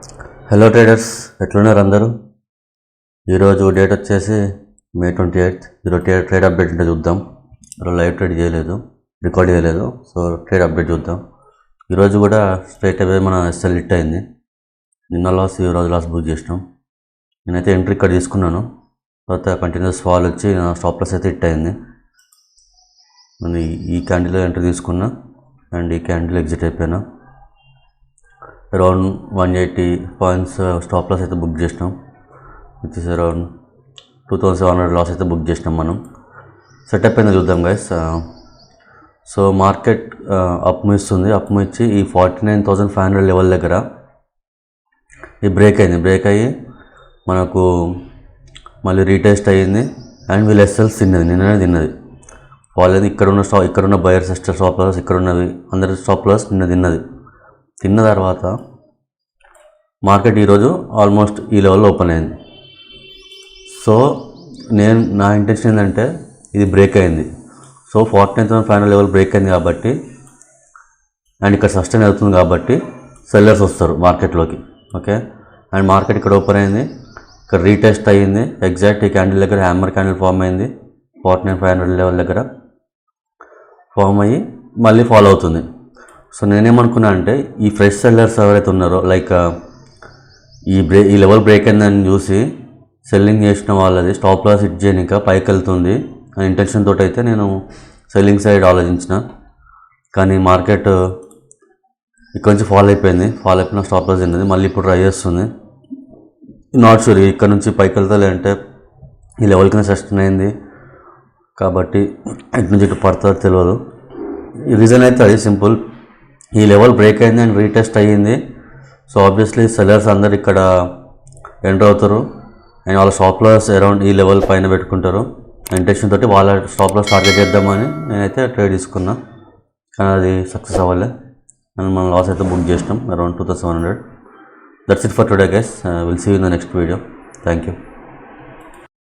Hello traders, ఎట్లున్నారు అందరూ? ఈరోజు డేట్ వచ్చేసి May 28. ఈరోజు ట్రేడ్ అప్డేట్ ఉంటే చూద్దాం. ఈరోజు లైవ్ ట్రేడ్ చేయలేదు, రికార్డ్ చేయలేదు, సో ట్రేడ్ అప్డేట్ చూద్దాం. ఈరోజు కూడా స్ట్రైట్ అవే మన ఎస్ఎల్ హిట్ అయింది. నిన్న లాస్, ఈరోజు లాస్ బుక్ చేసినాం. నేనైతే ఎంట్రీ ఇక్కడ తీసుకున్నాను, తర్వాత కంటిన్యూస్ ఫాల్ వచ్చి నా స్టాప్ లాస్ అయితే హిట్ అయింది. నేను ఈ క్యాండిల్ ఎంట్రీ తీసుకున్నా అండ్ ఈ క్యాండిల్ ఎగ్జిట్ అయిపోయినా. అరౌండ్ 180 పాయింట్స్ స్టాప్ లాస్ అయితే బుక్ చేసినాం. విచ్ ఇస్ అరౌండ్ 2700 లాస్ అయితే బుక్ చేసినాం మనం. సెటప్ అయినా చూద్దాం గైస్. సో మార్కెట్ అప్ ఇస్తుంది. అప్ ఇచ్చి ఈ 49,500 లెవెల్ దగ్గర ఈ బ్రేక్ అయ్యి మనకు మళ్ళీ రీటెస్ట్ అయ్యింది అండ్ వీళ్ళు ఎస్ఎల్స్ తిన్నది ఫాల్ అయింది. ఇక్కడున్న బయర్స్ స్టాప్ లాస్, ఇక్కడున్నవి అందరి స్టాప్ లాస్ తిన్న తర్వాత మార్కెట్ ఈరోజు ఆల్మోస్ట్ ఈ లెవెల్లో ఓపెన్ అయింది. సో నా ఇంటెన్షన్ ఏంటంటే ఇది బ్రేక్ అయింది. సో 49,500 లెవెల్ బ్రేక్ అయింది కాబట్టి అండ్ ఇక్కడ సస్టైన్ అవుతుంది కాబట్టి సెల్లర్స్ వస్తారు మార్కెట్లోకి. ఓకే, అండ్ మార్కెట్ ఇక్కడ ఓపెన్ అయింది, ఇక్కడ రీటెస్ట్ అయ్యింది. ఎగ్జాక్ట్ ఈ క్యాండిల్ దగ్గర హ్యామర్ క్యాండిల్ ఫామ్ అయింది. 49,500 లెవెల్ దగ్గర ఫామ్ అయ్యి మళ్ళీ ఫాలో అవుతుంది. సో నేనేమనుకున్నా అంటే ఈ ఫ్రెష్ సెల్లర్స్ ఎవరైతే ఉన్నారో, లైక్ ఈ లెవెల్ బ్రేక్ అయిందని చూసి సెల్లింగ్ చేసిన వాళ్ళది స్టాప్ లాస్ హిట్ చేయనిక పైకి వెళ్తుంది అనే ఇంటెన్షన్ తోటి అయితే నేను సెల్లింగ్ సైడ్ ఆలోచించిన. కానీ మార్కెట్ ఇక్కడ నుంచి ఫాల్ అయిపోయిన స్టాప్ లాస్ తిన్నది. మళ్ళీ ఇప్పుడు ట్రై చేస్తుంది. నాట్ షూర్ ఇక్కడ నుంచి పైకి వెళ్తా అంటే ఈ లెవెల్ కింద సస్టైన్ అయింది కాబట్టి ఇటు నుంచి ఇటు పడుతుందో తెలియదు. ఈ రీజన్ అయితే అది సింపుల్, ఈ లెవెల్ బ్రేక్ అయింది అండ్ రీటెస్ట్ అయ్యింది. సో ఆబ్వియస్లీ సెల్లర్స్ అందరు ఇక్కడ ఎంటర్ అవుతారు అండ్ వాళ్ళ స్టాప్ లాస్ అరౌండ్ ఈ లెవెల్ పైన పెట్టుకుంటారు. ఇంటెన్షన్ తోటి వాళ్ళ స్టాప్ లాస్ టార్గెట్ చేద్దామని నేనైతే ట్రేడ్ తీసుకున్నా. కానీ అది సక్సెస్ అవ్వలే అండ్ మనం లాస్ అయితే బుక్ చేసినాం around 2,700. That's it for today guys. Will see you in the next video. Thank you.